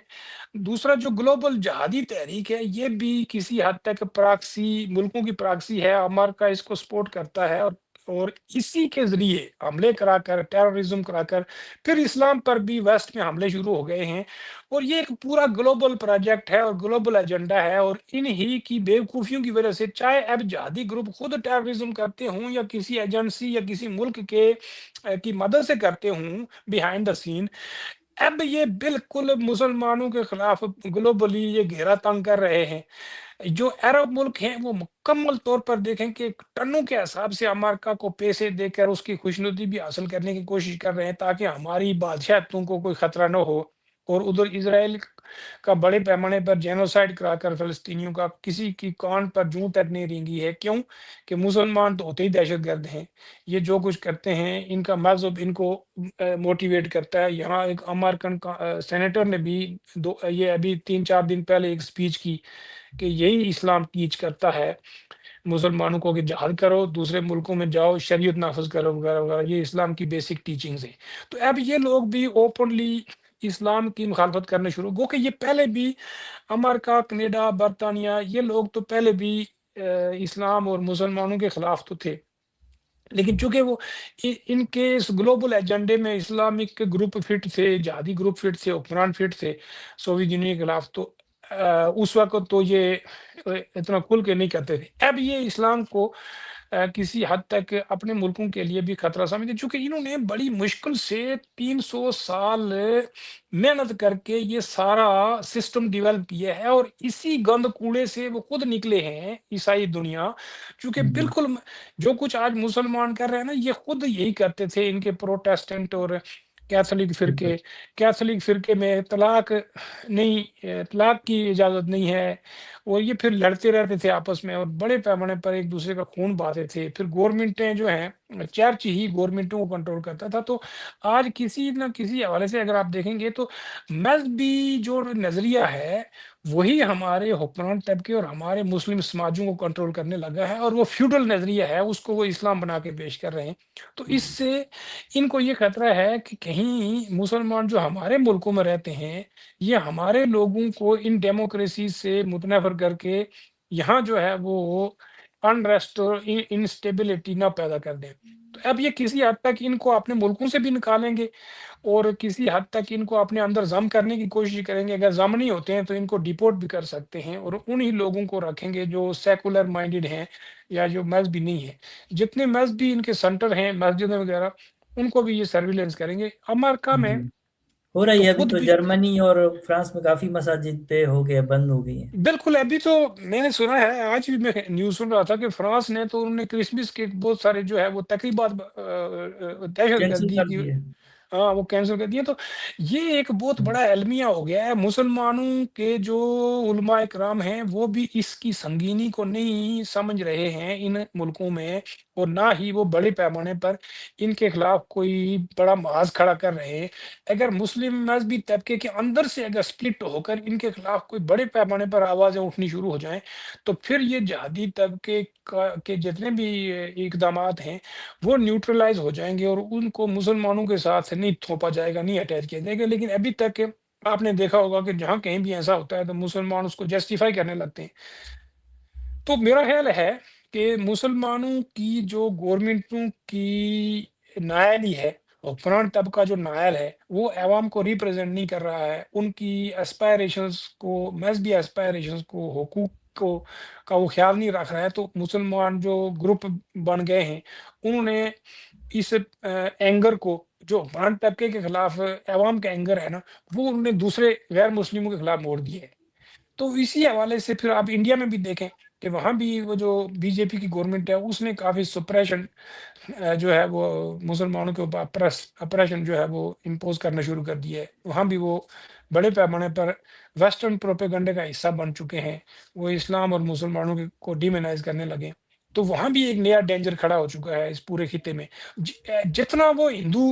دوسرا جو گلوبل جہادی تحریک ہے یہ بھی کسی حد تک پراکسی ملکوں کی پراکسی ہے، امریکہ اس کو سپورٹ کرتا ہے، اور اسی کے ذریعے حملے کرا کر، ٹیررزم کرا کر، پھر اسلام پر بھی ویسٹ میں حملے شروع ہو گئے ہیں، اور یہ ایک پورا گلوبل پروجیکٹ ہے اور گلوبل ایجنڈا ہے، اور انہی کی بے وقوفیوں کی وجہ سے چاہے اب جہادی گروپ خود ٹیررزم کرتے ہوں یا کسی ایجنسی یا کسی ملک کے کی مدد سے کرتے ہوں بیہائنڈ دا سین، اب یہ بالکل مسلمانوں کے خلاف گلوبلی یہ گھیرا تنگ کر رہے ہیں۔ جو عرب ملک ہیں وہ مکمل طور پر دیکھیں کہ ٹنوں کے حساب سے امریکہ کو پیسے دے کر اس کی خوشنودی بھی حاصل کرنے کی کوشش کر رہے ہیں تاکہ ہماری بادشاہتوں کو کوئی خطرہ نہ ہو، اور ادھر اسرائیل کا بڑے پیمانے پر جینوسائڈ کرا کر فلسطینیوں کا کسی کی کان پر جوں تک نہیں رینگی ہے. کیوں؟ کہ مسلمان تو ہوتے ہی دہشت گرد ہیں. یہ جو کچھ کرتے ہیں ان کا مذہب ان کو موٹیویٹ کرتا ہے. یہاں ایک امریکن سینیٹر نے بھی یہ ابھی 3-4 دن پہلے ایک سپیچ کی کہ یہی اسلام ٹیچ کرتا ہے مسلمانوں کو کہ جہاد کرو، دوسرے ملکوں میں جاؤ، شریعت نافذ کرو وغیرہ وغیرہ. یہ اسلام کی بیسک ٹیچنگز ہیں. تو اب یہ لوگ بھی اوپنلی اسلام کی مخالفت کرنے شروع گو کہ یہ پہلے بھی امریکہ، کینیڈا، برطانیہ، یہ لوگ تو پہلے بھی اسلام اور مسلمانوں کے خلاف تو تھے، لیکن چونکہ وہ ان کے اس گلوبل ایجنڈے میں اسلامک گروپ فٹ تھے، جہادی گروپ فٹ تھے، حکمران فٹ تھے سوویت یونین کے خلاف، تو اس وقت تو یہ اتنا کھل کے نہیں کرتے تھے. اب یہ اسلام کو کسی حد تک اپنے ملکوں کے لیے بھی خطرہ سمجھتے، چونکہ انہوں نے بڑی مشکل سے 300 سال محنت کر کے یہ سارا سسٹم ڈیولپ کیا ہے، اور اسی گند کوڑے سے وہ خود نکلے ہیں عیسائی دنیا. چونکہ جی بالکل جو کچھ آج مسلمان کر رہے ہیں نا، یہ خود یہی کرتے تھے. ان کے پروٹیسٹنٹ اور کیتھولک فرقے میں طلاق نہیں، طلاق کی اجازت نہیں ہے، اور یہ پھر لڑتے رہتے تھے آپس میں، اور بڑے پیمانے پر ایک دوسرے کا خون بہاتے تھے. پھر گورنمنٹیں جو ہیں، چرچ ہی گورنمنٹوں کو کنٹرول کرتا تھا. تو آج کسی نہ کسی حوالے سے اگر آپ دیکھیں گے تو مذہبی جو نظریہ ہے وہی ہمارے حکمران طبقے اور ہمارے مسلم سماجوں کو کنٹرول کرنے لگا ہے، اور وہ فیوڈل نظریہ ہے، اس کو وہ اسلام بنا کے پیش کر رہے ہیں. تو اس سے ان کو یہ خطرہ ہے کہ کہیں مسلمان جو ہمارے ملکوں میں رہتے ہیں یہ ہمارے لوگوں کو ان ڈیموکریسی سے متنفر کر کے یہاں جو ہے وہ انریسٹ اور انسٹیبلٹی نہ پیدا کر دیں. تو اب یہ کسی حد تک ان کو اپنے ملکوں سے بھی نکالیں گے، اور کسی حد تک ان کو اپنے اندر ضم کرنے کی کوشش کریں گے. اگر ضم نہیں ہوتے ہیں تو ان کو ڈیپورٹ بھی کر سکتے ہیں، اور انہی لوگوں کو رکھیں گے جو سیکولر مائنڈڈ ہیں یا جو مذہبی نہیں ہیں. جتنے مذہبی ان کے سینٹر ہیں، مسجدیں وغیرہ، ان کو بھی یہ سرویلنس کریں گے. امریکہ میں جی ہو تو رہی ہے، ابھی خود تو بھی جرمنی اور فرانس میں کافی مساجد پہ ہو گیا، بند ہو گئی ہیں. بالکل. ابھی تو میں نے سنا ہے، آج بھی میں نیوز سن رہا تھا کہ فرانس نے تو انہوں نے کرسمس کے بہت سارے جو ہے وہ تقریبات دہشت کینسل گردی کر کی، دیے. ہاں، وہ کینسل کر دیا. تو یہ ایک بہت بڑا المیہ ہو گیا ہے. مسلمانوں کے جو علماء کرام ہیں وہ بھی اس کی سنگینی کو نہیں سمجھ رہے ہیں ان ملکوں میں، اور نہ ہی وہ بڑے پیمانے پر ان کے خلاف کوئی بڑا محاذ کھڑا کر رہے ہیں. اگر مسلم مذہبی طبقے کے اندر سے اگر سپلٹ ہو کر ان کے خلاف کوئی بڑے پیمانے پر آوازیں اٹھنی شروع ہو جائیں تو پھر یہ جہادی طبقے کے جتنے بھی اقدامات ہیں وہ نیوٹرلائز ہو جائیں گے، اور ان کو مسلمانوں کے ساتھ نہیں تھوپا جائے گا، نہیں اٹیچ کیا جائے گا. لیکن ابھی تک آپ نے دیکھا ہوگا کہ جہاں کہیں بھی ایسا ہوتا ہے تو مسلمان اس کو جسٹیفائی کرنے لگتے ہیں. تو میرا خیال ہے کہ مسلمانوں کی جو گورنمنٹوں کی نائلی ہے، حکمران طبقہ جو نائل ہے، وہ عوام کو ریپرزینٹ نہیں کر رہا ہے. ان کی اسپائریشنس کو، مذہبی اسپائریشنس کو، حقوق کو کا وہ خیال نہیں رکھ رہا ہے. تو مسلمان جو گروپ بن گئے ہیں انہوں نے اس اینگر کو، جو حکمران طبقے کے خلاف عوام کا اینگر ہے نا، وہ انہوں نے دوسرے غیر مسلموں کے خلاف موڑ دیا ہے. تو اسی حوالے سے پھر آپ انڈیا میں بھی دیکھیں کہ وہاں بھی وہ جو بی جے پی کی گورنمنٹ ہے اس نے کافی سپریشن جو ہے وہ مسلمانوں کے اوپر اپریشن جو ہے وہ امپوز کرنا شروع کر دیا ہے. وہاں بھی وہ بڑے پیمانے پر ویسٹرن پروپیگنڈے کا حصہ بن چکے ہیں، وہ اسلام اور مسلمانوں کو ڈیمونائز کرنے لگے. تو وہاں بھی ایک نیا ڈینجر کھڑا ہو چکا ہے اس پورے خطے میں. جتنا وہ ہندو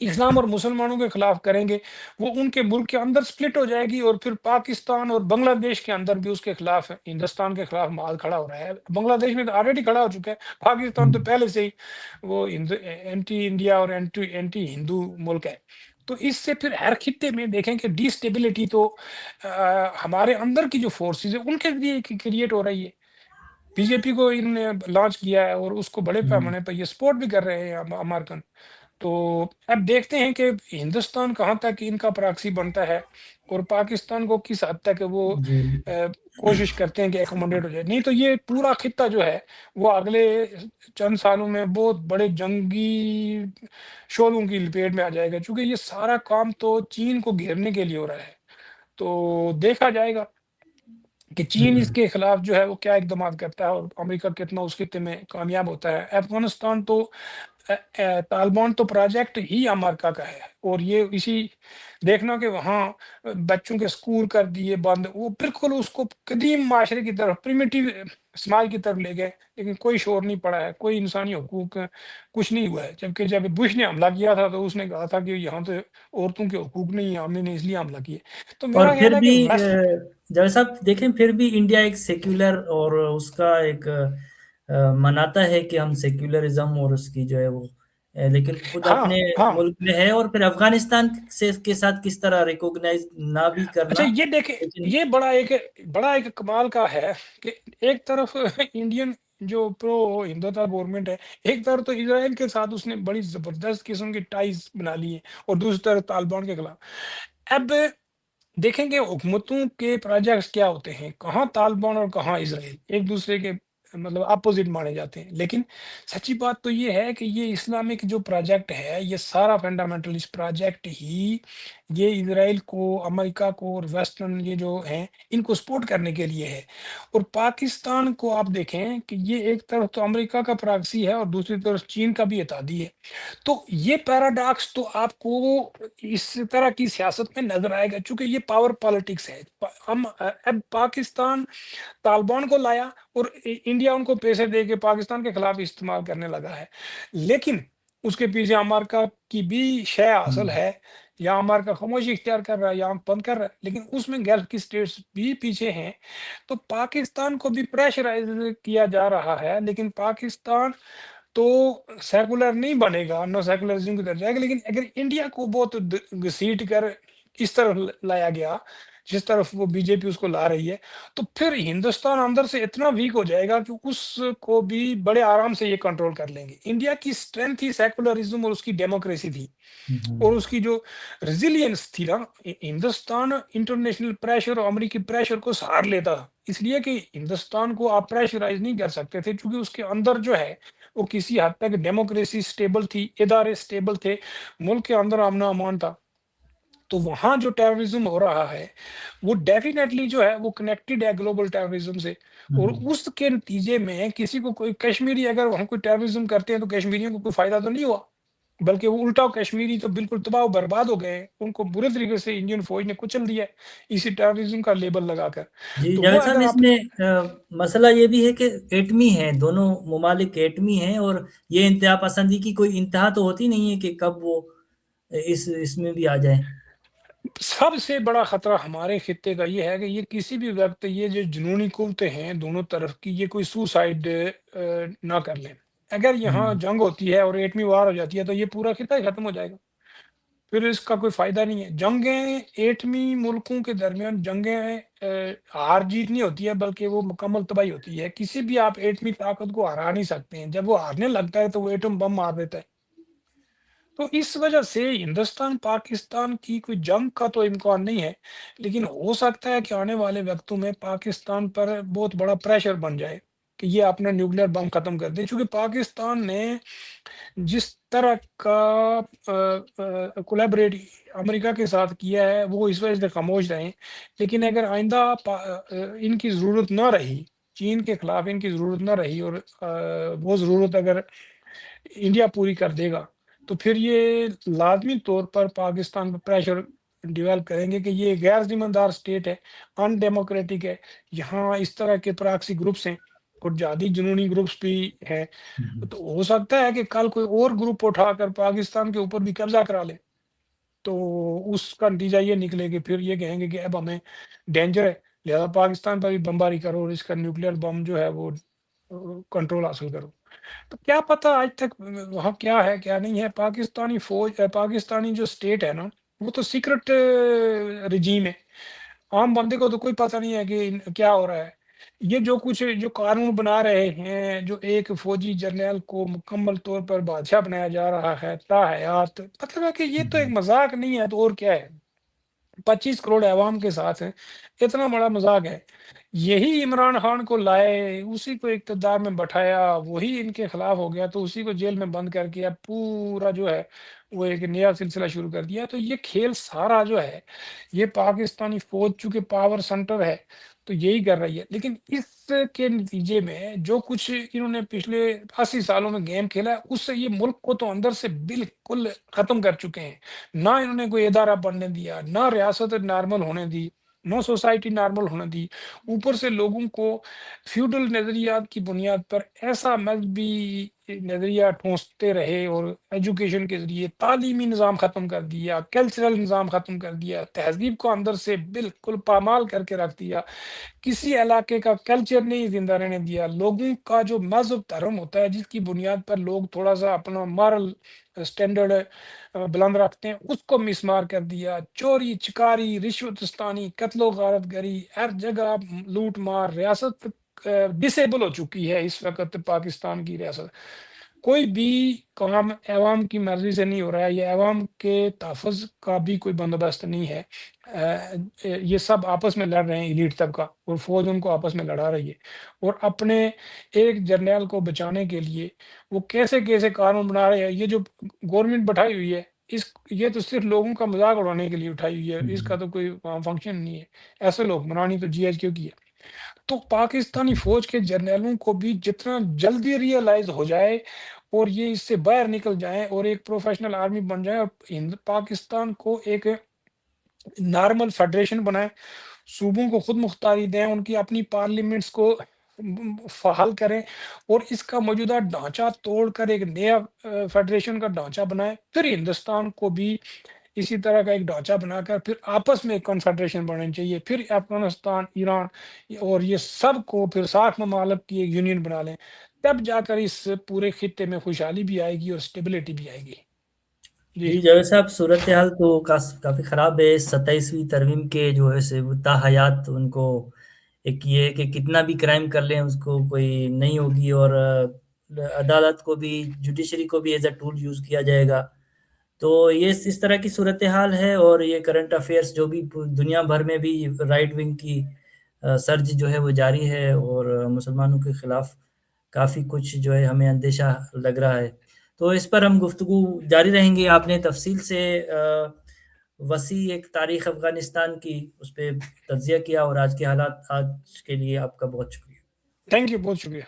اسلام اور مسلمانوں کے خلاف کریں گے وہ ان کے ملک کے اندر سپلٹ ہو جائے گی، اور پھر پاکستان اور بنگلہ دیش کے اندر بھی اس کے خلاف، ہندوستان کے خلاف مال کھڑا ہو رہا ہے. بنگلہ دیش میں تو آلریڈی کھڑا ہو چکا ہے. پاکستان تو پہلے سے ہی وہ اینٹی انڈیا اور اینٹی ہندو ملک ہے. تو اس سے پھر ہر خطے میں دیکھیں کہ ڈی اسٹیبلٹی تو ہمارے اندر کی جو فورسز ہیں ان کے ذریعے کریٹ ہو رہی ہے. بی جے پی کو انہوں نے لانچ کیا ہے اور اس کو بڑے پیمانے پر یہ سپورٹ بھی کر رہے ہیں امریکن. تو اب دیکھتے ہیں کہ ہندوستان کہاں تک ان کا پراکسی بنتا ہے، اور پاکستان کو کس حد تک وہ جی کوشش کرتے ہیں کہ ایکوموڈیٹ ہو جائے. نہیں تو یہ پورا خطہ جو ہے وہ اگلے چند سالوں میں بہت بڑے جنگی شعلوں کی لپیٹ میں آ جائے گا، چونکہ یہ سارا کام تو چین کو گھیرنے کے لیے ہو رہا ہے. تو دیکھا جائے گا کہ چین اس کے خلاف جو ہے وہ کیا اقدامات کرتا ہے، اور امریکہ کتنا اس خطے میں کامیاب ہوتا ہے. افغانستان تو طالبان تو پروجیکٹ ہی امریکہ کا ہے، اور یہ اسی دیکھنا کہ وہاں بچوں کے اسکول کر دیے بند، وہ بالکل اس کو قدیم معاشرے کی طرف، پریمیٹیو سماج کی طرف لے گئے، لیکن کوئی شور نہیں پڑا ہے، کوئی انسانی حقوق کچھ نہیں ہوا ہے۔ جبکہ جب بش نے حملہ کیا تھا تو اس نے کہا تھا کہ یہاں تو عورتوں کے حقوق نہیں ہیں، ہم نے اس لیے حملہ کیا۔ تو اور میرا پھر خیال ہے کہ بھی ویسٹ، جیسا آپ دیکھیں پھر بھی انڈیا ایک سیکولر اور اس کا ایک مناتا ہے کہ ہم سیکولرزم اور اس کی جو ہے وہ لیکن خود ہاں اپنے ہاں، ملک میں ہے، اور پھر افغانستان سے کے ساتھ کس طرح ریکوگنائز نہ بھی اچھا کرنا یہ دیکھیں، لیکن یہ بڑا ایک کمال کا ہے کہ ایک طرف انڈین جو پرو ہندوتا گورنمنٹ ہے، ایک طرف تو اسرائیل کے ساتھ اس نے بڑی زبردست قسم کی ٹائز بنا لی ہے، اور دوسری طرف طالبان کے خلاف۔ اب دیکھیں گے حکومتوں کے پروجیکٹس کیا ہوتے ہیں، کہاں طالبان اور کہاں اسرائیل ایک دوسرے کے مطلب اپوزٹ مانے جاتے ہیں، لیکن سچی بات تو یہ ہے کہ یہ اسلامک جو پروجیکٹ ہے، یہ سارا فنڈامنٹلسٹ پروجیکٹ ہی یہ اسرائیل کو، امریکہ کو اور ویسٹرن یہ جو ہیں ان کو سپورٹ کرنے کے لیے ہے۔ اور پاکستان کو آپ دیکھیں کہ یہ ایک طرف تو امریکہ کا پراکسی ہے اور دوسری طرف چین کا بھی اتحادی ہے، تو یہ پیراڈاکس تو آپ کو اس طرح کی سیاست میں نظر آئے گا، چونکہ یہ پاور پالیٹکس ہے۔ ہم اب پاکستان طالبان کو لایا، اور انڈیا ان کو پیسے دے کے پاکستان کے خلاف استعمال کرنے لگا ہے، لیکن اس کے پیچھے امریکہ کی بھی شے حاصل ہے، یا امریکہ خاموشی اختیار کر رہا ہے یا بند کر رہا ہے، لیکن اس میں گلف کی سٹیٹس بھی پیچھے ہیں۔ تو پاکستان کو بھی پریشرائز کیا جا رہا ہے، لیکن پاکستان تو سیکولر نہیں بنے گا، نو سیکولرزم کی طرف جائے گا، لیکن اگر انڈیا کو بہت گھسیٹ کر اس طرف لایا گیا جس طرف وہ بی جے پی اس کو لا رہی ہے، تو پھر ہندوستان اندر سے اتنا ویک ہو جائے گا کہ اس کو بھی بڑے آرام سے یہ کنٹرول کر لیں گے۔ انڈیا کی اسٹرینتھ ہی سیکولرزم اور اس کی ڈیموکریسی تھی، اور اس کی جو ریزیلینس تھی نا، ہندوستان انٹرنیشنل پریشر اور امریکی پریشر کو سہار لیتا تھا، اس لیے کہ ہندوستان کو آپ پریشرائز نہیں کر سکتے تھے، کیونکہ اس کے اندر جو ہے وہ کسی حد تک ڈیموکریسی سٹیبل تھی، ادارے سٹیبل تھے، ملک کے اندر امن و امان تھا۔ تو وہاں جو ٹیررزم ہو رہا ہے وہ ڈیفینیٹلی جو ہے وہ کنیکٹڈ ہے گلوبل ٹیررزم سے، اور اس کے نتیجے میں کسی کو کوئی کشمیری اگر ہم کوئی ٹیررزم کرتے ہیں تو کشمیریوں کو کوئی فائدہ تو نہیں ہوا، بلکہ وہ الٹا کشمیری تو بالکل تباہ و برباد ہو گئے ہیں، ان کو برے طریقے سے انڈین فوج نے کچل دیا ہے اسی ٹیررزم کا لیبل لگا کر۔ جی تو وہ جاوید صاحب اگر اس آپ، میں مسئلہ یہ بھی ہے کہ ایٹمی ہیں، دونوں ممالک ایٹمی ہیں، اور یہ انتہا پسندی کی کوئی انتہا تو ہوتی نہیں ہے کہ کب وہ اس میں بھی آ جائیں۔ سب سے بڑا خطرہ ہمارے خطے کا یہ ہے کہ یہ کسی بھی وقت یہ جو جنونی قوتیں ہیں دونوں طرف کی، یہ کوئی سوسائڈ نہ کر لیں۔ اگر یہاں جنگ ہوتی ہے اور ایٹمی وار ہو جاتی ہے تو یہ پورا خطہ ہی ختم ہو جائے گا، پھر اس کا کوئی فائدہ نہیں ہے۔ جنگیں ایٹمی ملکوں کے درمیان جنگیں ہار جیت نہیں ہوتی ہے، بلکہ وہ مکمل تباہی ہوتی ہے۔ کسی بھی آپ ایٹمی طاقت کو ہرا نہیں سکتے ہیں، جب وہ ہارنے لگتا ہے تو وہ ایٹم بم مار دیتا ہے۔ تو اس وجہ سے ہندوستان پاکستان کی کوئی جنگ کا تو امکان نہیں ہے، لیکن ہو سکتا ہے کہ آنے والے وقتوں میں پاکستان پر بہت بڑا پریشر بن جائے کہ یہ اپنا نیوکلیئر بم ختم کر دے، چونکہ پاکستان نے جس طرح کا کولیبریٹ امریکہ کے ساتھ کیا ہے وہ اس وجہ سے خاموش رہے، لیکن اگر آئندہ ان کی ضرورت نہ رہی، چین کے خلاف ان کی ضرورت نہ رہی، اور وہ ضرورت اگر انڈیا پوری کر دے گا، تو پھر یہ لازمی طور پر پاکستان پر پریشر ڈیولپ کریں گے کہ یہ غیر ذمہ دار اسٹیٹ ہے، ان ڈیموکریٹک ہے، یہاں اس طرح کے پراکسی گروپس ہیں اور جہادی جنونی گروپس بھی ہیں۔ تو ہو سکتا ہے کہ کل کوئی اور گروپ اٹھا کر پاکستان کے اوپر بھی قبضہ کرا لے، تو اس کا نتیجہ یہ نکلے کہ پھر یہ کہیں گے کہ اب ہمیں ڈینجر ہے، لہذا پاکستان پر بھی بمباری کرو اور اس کا نیوکلیئر بم جو ہے وہ کنٹرول حاصل کرو۔ تو کیا پتہ آج تک وہاں کیا ہے کیا نہیں ہے۔ پاکستانی فوج، پاکستانی جو اسٹیٹ ہے نا، وہ تو سیکرٹ رجیم ہے، عام بندے کو تو کوئی پتہ نہیں ہے کہ کیا ہو رہا ہے۔ یہ جو کچھ جو قانون بنا رہے ہیں، جو ایک فوجی جرنیل کو مکمل طور پر بادشاہ بنایا جا رہا ہے تا حیات، مطلب ہے کہ یہ تو ایک مذاق نہیں ہے تو اور کیا ہے۔ 25 کروڑ عوام کے ساتھ ہے، اتنا بڑا مذاق ہے۔ یہی عمران خان کو لائے، اسی کو اقتدار میں بٹھایا، وہی ان کے خلاف ہو گیا تو اسی کو جیل میں بند کر کے اب پورا جو ہے وہ ایک نیا سلسلہ شروع کر دیا۔ تو یہ کھیل سارا جو ہے، یہ پاکستانی فوج چونکہ پاور سینٹر ہے، تو یہی کر رہی ہے، لیکن اس کے نتیجے میں جو کچھ انہوں نے پچھلے 80 سالوں میں گیم کھیلا ہے، اس سے یہ ملک کو تو اندر سے بالکل ختم کر چکے ہیں۔ نہ انہوں نے کوئی ادارہ بننے دیا، نہ ریاست نارمل ہونے دی، نہ سوسائٹی نارمل ہونے دی، اوپر سے لوگوں کو فیوڈل نظریات کی بنیاد پر ایسا مذہبی نظریہ ٹھونستے رہے، اور ایجوکیشن کے ذریعے تعلیمی نظام ختم کر دیا، کلچرل نظام ختم کر دیا، تہذیب کو اندر سے بالکل پامال کر کے رکھ دیا، کسی علاقے کا کلچر نہیں زندہ رہنے دیا، لوگوں کا جو مذہب دھرم ہوتا ہے جس کی بنیاد پر لوگ تھوڑا سا اپنا مارل سٹینڈرڈ بلند رکھتے ہیں، اس کو مسمار کر دیا، چوری چکاری رشوت ستانی قتل و غارت گری ہر جگہ لوٹ مار، ریاست ڈسیبل ہو چکی ہے اس وقت پاکستان کی ریاست، کوئی بھی کام عوام کی مرضی سے نہیں ہو رہا ہے، یہ عوام کے تحفظ کا بھی کوئی بندوبست نہیں ہے، یہ سب آپس میں لڑ رہے ہیں، ایلیٹ طبقہ اور فوج ان کو آپس میں لڑا رہی ہے، اور اپنے ایک جرنیل کو بچانے کے لیے وہ کیسے کیسے قانون بنا رہے ہیں، یہ جو گورنمنٹ بٹھائی ہوئی ہے یہ تو صرف لوگوں کا مذاق اڑانے کے لیے اٹھائی ہوئی ہے، اس کا تو کوئی فنکشن نہیں ہے، ایسے لوگ بنانی تو جی ایچ کیو کی ہے۔ تو پاکستانی فوج کے جرنیلوں کو بھی جتنا جلدی ریئلائز ہو جائے اور یہ اس سے باہر نکل جائیں اور ایک پروفیشنل آرمی بن جائیں، اور پاکستان کو ایک نارمل فیڈریشن بنائیں، صوبوں کو خود مختاری دیں، ان کی اپنی پارلیمنٹس کو فعال کریں، اور اس کا موجودہ ڈھانچہ توڑ کر ایک نیا فیڈریشن کا ڈھانچہ بنائیں، پھر ہندوستان کو بھی اسی طرح کا ایک ڈھانچہ بنا کر پھر آپس میں ایک کنفیڈریشن بنانی چاہیے، پھر افغانستان، ایران اور یہ سب کو پھر 60 ممالک کی ایک یونین بنا لیں، تب جا کر اس پورے خطے میں خوشحالی بھی آئے گی اور اسٹیبلٹی بھی آئے گی۔ جی جی جاوید صاحب، صورتحال تو کافی خراب ہے۔ 27ویں ترمیم کے جو ہے سے تاحیات ان کو ایک یہ ہے کہ کتنا بھی کرائم کر لیں اس کو کوئی نہیں ہوگی، اور عدالت کو بھی، جوڈیشری کو بھی ایز اے ٹول یوز کیا جائے گا۔ تو یہ اس طرح کی صورتحال ہے، اور یہ کرنٹ افیئرس جو بھی دنیا بھر میں بھی رائٹ ونگ کی سرج جو ہے وہ جاری ہے، اور مسلمانوں کے خلاف کافی کچھ جو ہے ہمیں اندیشہ لگ رہا ہے۔ تو اس پر ہم گفتگو جاری رہیں گے۔ آپ نے تفصیل سے وسیع ایک تاریخ افغانستان کی اس پہ تجزیہ کیا، اور آج کے حالات، آج کے لیے آپ کا بہت شکریہ۔ تھینک یو، بہت شکریہ۔